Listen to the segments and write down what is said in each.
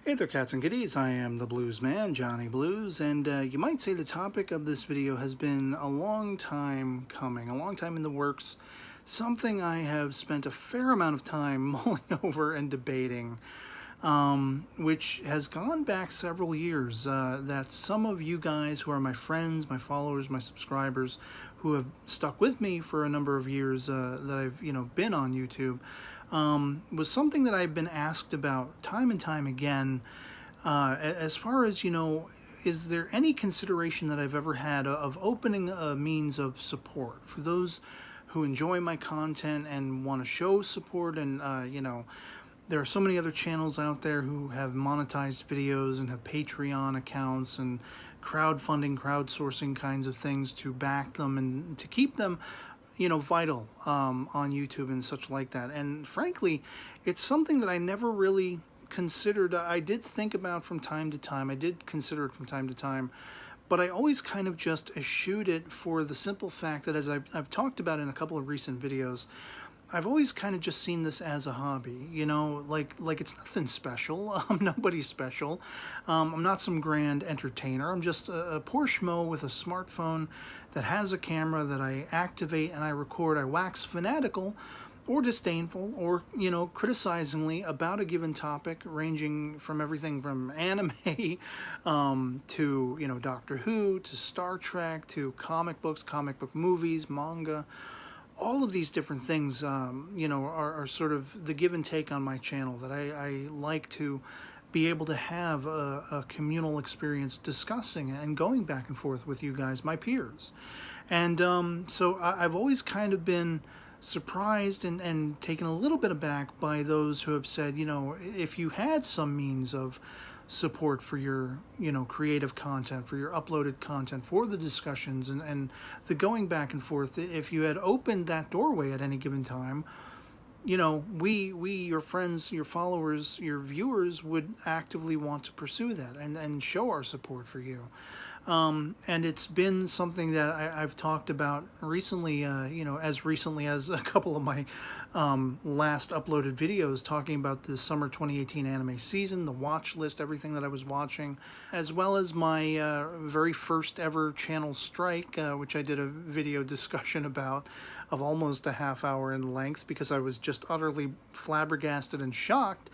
Hey there, cats and kitties. I am the Blues Man, Johnny Blues, and you might say the topic of this video has been a long time coming, a long time in the works, something I have spent a fair amount of time mulling over and debating, which has gone back several years, that some of you guys who are my friends, my followers, my subscribers, who have stuck with me for a number of years that I've, been on YouTube, was something that I've been asked about time and time again, as far as, is there any consideration that I've ever had of opening a means of support for those who enjoy my content and want to show support? And, there are so many other channels out there who have monetized videos and have Patreon accounts and crowdfunding, crowdsourcing kinds of things to back them and to keep them vital on YouTube and such like that. And frankly, it's something that I never really considered. I did think about from time to time. I did consider it from time to time, but I always kind of just eschewed it for the simple fact that, as I've talked about in a couple of recent videos, I've always kind of just seen this as a hobby, like it's nothing special. I'm nobody special. I'm not some grand entertainer. I'm just a poor schmo with a smartphone that has a camera that I activate and I record. I wax fanatical or disdainful or, criticizingly about a given topic, ranging from everything from anime to, Doctor Who, to Star Trek, to comic books, comic book movies, manga. All of these different things, are sort of the give and take on my channel that I like to be able to have a communal experience discussing and going back and forth with you guys, my peers. And so I've always kind of been surprised and taken a little bit aback by those who have said, if you had some means of support for your creative content, for your uploaded content, for the discussions and the going back and forth, if you had opened that doorway at any given time, we your friends, your followers, your viewers would actively want to pursue that and show our support for you. And it's been something that I've talked about recently, as recently as a couple of my last uploaded videos, talking about the summer 2018 anime season, the watch list, everything that I was watching, as well as my very first ever channel strike, which I did a video discussion about of almost a half hour in length, because I was just utterly flabbergasted and shocked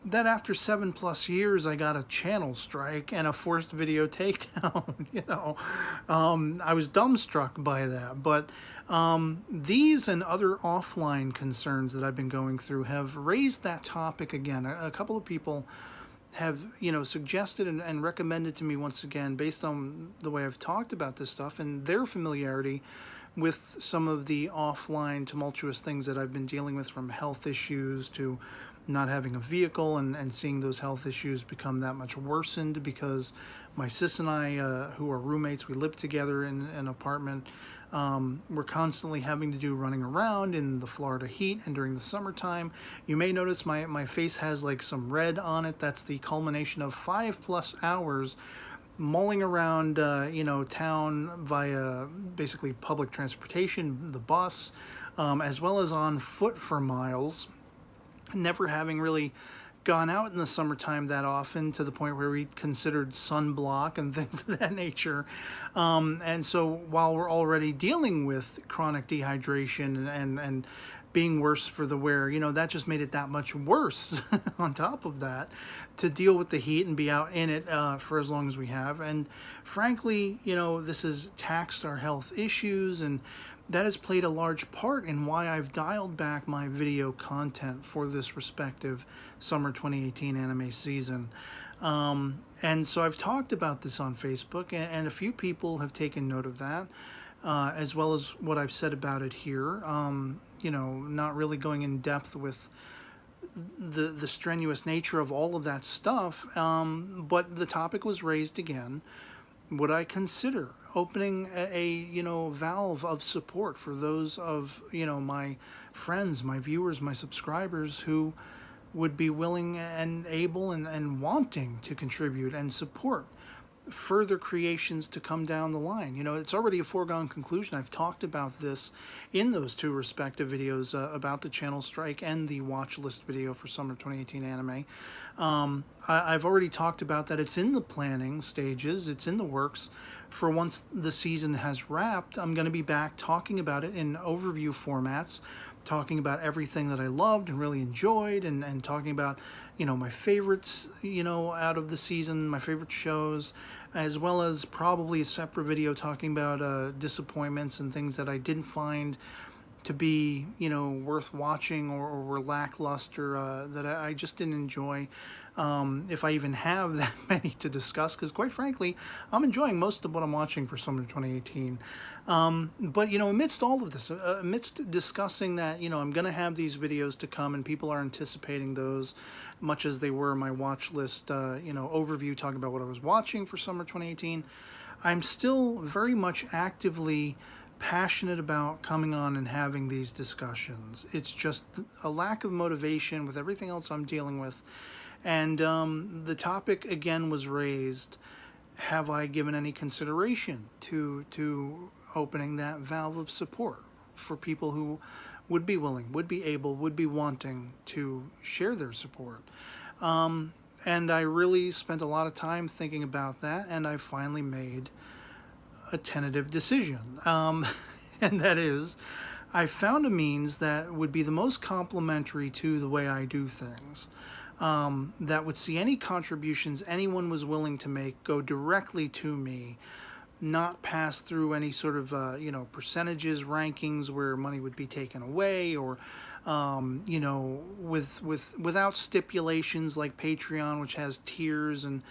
that after 7+ years I got a channel strike and a forced video takedown. I was dumbstruck by that. But these and other offline concerns that I've been going through have raised that topic again. A couple of people have suggested and recommended to me once again, based on the way I've talked about this stuff and their familiarity with some of the offline tumultuous things that I've been dealing with, from health issues to not having a vehicle and seeing those health issues become that much worsened because my sis and I, who are roommates, we live together in an apartment. We're constantly having to do running around in the Florida heat and during the summertime. You may notice my face has like some red on it. That's the culmination of 5+ hours mulling around, town via basically public transportation, the bus, as well as on foot for miles. Never having really gone out in the summertime that often, to the point where we considered sunblock and things of that nature. And so while we're already dealing with chronic dehydration and being worse for the wear, that just made it that much worse on top of that, to deal with the heat and be out in it for as long as we have. And frankly, this has taxed our health issues, and that has played a large part in why I've dialed back my video content for this respective summer 2018 anime season. And so I've talked about this on Facebook, and a few people have taken note of that, as well as what I've said about it here. Not really going in depth with the strenuous nature of all of that stuff, but the topic was raised again. Would I consider opening a valve of support for those of my friends, my viewers, my subscribers who would be willing and able and wanting to contribute and support further creations to come down the line. You know, it's already a foregone conclusion. I've talked about this in those two respective videos about the channel strike and the watch list video for summer 2018 anime. I've already talked about that. It's in the planning stages. It's in the works. For once the season has wrapped, I'm going to be back talking about it in overview formats, talking about everything that I loved and really enjoyed, and talking about, you know, my favorites, you know, out of the season, my favorite shows, as well as probably a separate video talking about disappointments and things that I didn't find to be, you know, worth watching, or were lackluster, that I just didn't enjoy. If I even have that many to discuss, because quite frankly, I'm enjoying most of what I'm watching for summer 2018. But, you know, amidst all of this, amidst discussing that, you know, I'm going to have these videos to come, and people are anticipating those, much as they were my watch list, you know, overview, talking about what I was watching for summer 2018. I'm still very much actively passionate about coming on and having these discussions. It's just a lack of motivation with everything else I'm dealing with. And the topic again was raised: have I given any consideration to opening that valve of support for people who would be willing, would be able, would be wanting to share their support? And I really spent a lot of time thinking about that, and I finally made a tentative decision. And that is, I found a means that would be the most complementary to the way I do things, that would see any contributions anyone was willing to make go directly to me, not pass through any sort of, you know, percentages, rankings where money would be taken away, or, you know, without stipulations like Patreon, which has tiers and,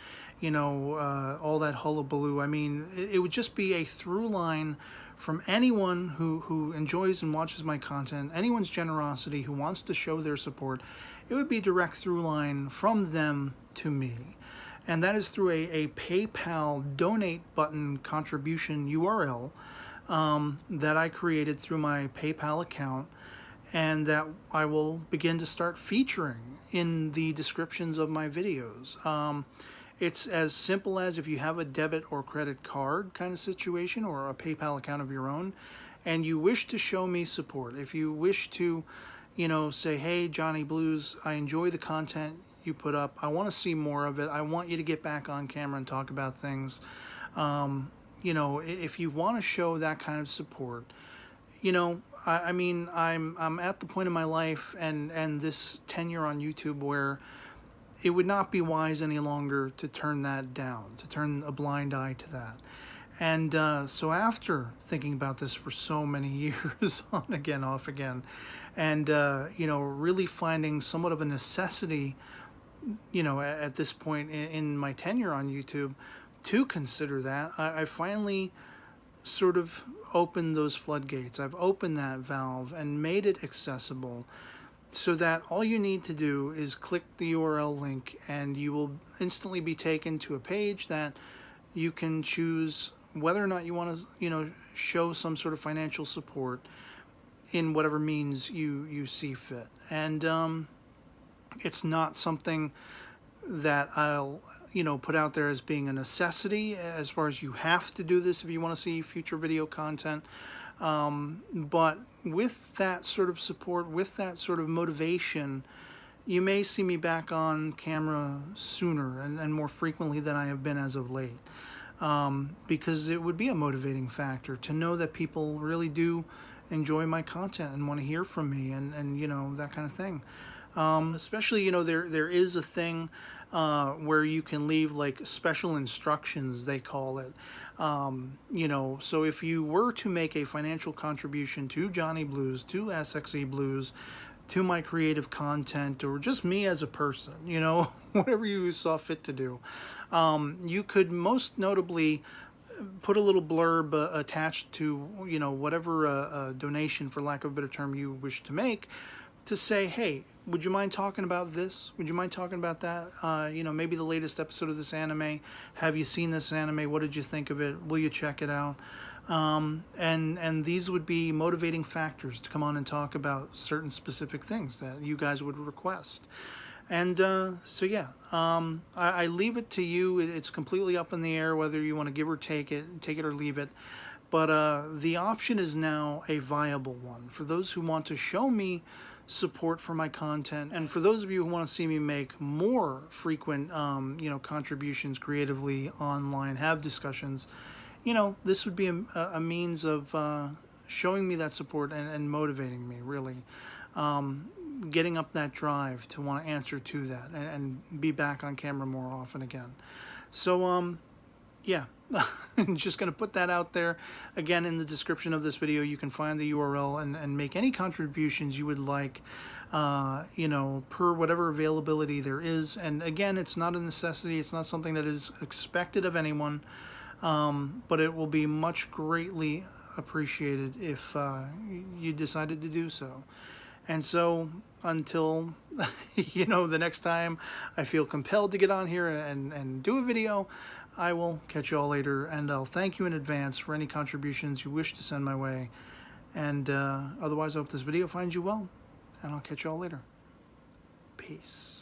you know, all that hullabaloo. I mean, it would just be a through line from anyone who enjoys and watches my content, anyone's generosity, who wants to show their support. It would be a direct through line from them to me. And that is through a PayPal donate button contribution URL that I created through my PayPal account, and that I will begin to start featuring in the descriptions of my videos. It's as simple as, if you have a debit or credit card kind of situation, or a PayPal account of your own, and you wish to show me support, if you wish to, you know, say, hey, Johnny Blues, I enjoy the content you put up. I want to see more of it. I want you to get back on camera and talk about things. You know, if you want to show that kind of support, you know, I mean, I'm at the point in my life and this tenure on YouTube where it would not be wise any longer to turn that down, to turn a blind eye to that. And so after thinking about this for so many years, on again, off again, and, you know, really finding somewhat of a necessity, you know, at this point in my tenure on YouTube to consider that, I finally sort of opened those floodgates. I've opened that valve and made it accessible, so that all you need to do is click the URL link and you will instantly be taken to a page that you can choose whether or not you want to, you know, show some sort of financial support in whatever means you see fit. And it's not something that I'll, you know, put out there as being a necessity, as far as you have to do this if you want to see future video content. But with that sort of support, with that sort of motivation, you may see me back on camera sooner and more frequently than I have been as of late. Because it would be a motivating factor to know that people really do enjoy my content and want to hear from me, and you know, that kind of thing. Especially, you know, there is a thing where you can leave like special instructions, they call it. You know, so if you were to make a financial contribution to Johnny Blues, to sXeblues, to my creative content, or just me as a person, you know, whatever you saw fit to do, you could most notably put a little blurb attached to, you know, whatever donation, for lack of a better term, you wish to make, to say, hey, would you mind talking about this? Would you mind talking about that? You know, maybe the latest episode of this anime. Have you seen this anime? What did you think of it? Will you check it out? And these would be motivating factors to come on and talk about certain specific things that you guys would request. And so yeah, I leave it to you. It's completely up in the air whether you want to give or take it or leave it. But the option is now a viable one for those who want to show me support for my content, and for those of you who want to see me make more frequent, contributions creatively online, have discussions. This would be a means of showing me that support and motivating me, really. Getting up that drive to want to answer to that and be back on camera more often again. So, yeah, just going to put that out there. Again, in the description of this video, you can find the URL and make any contributions you would like, per whatever availability there is. And again, it's not a necessity. It's not something that is expected of anyone, but it will be much greatly appreciated if you decided to do so. And so until, the next time I feel compelled to get on here and do a video, I will catch you all later, and I'll thank you in advance for any contributions you wish to send my way. And otherwise, I hope this video finds you well, and I'll catch you all later. Peace.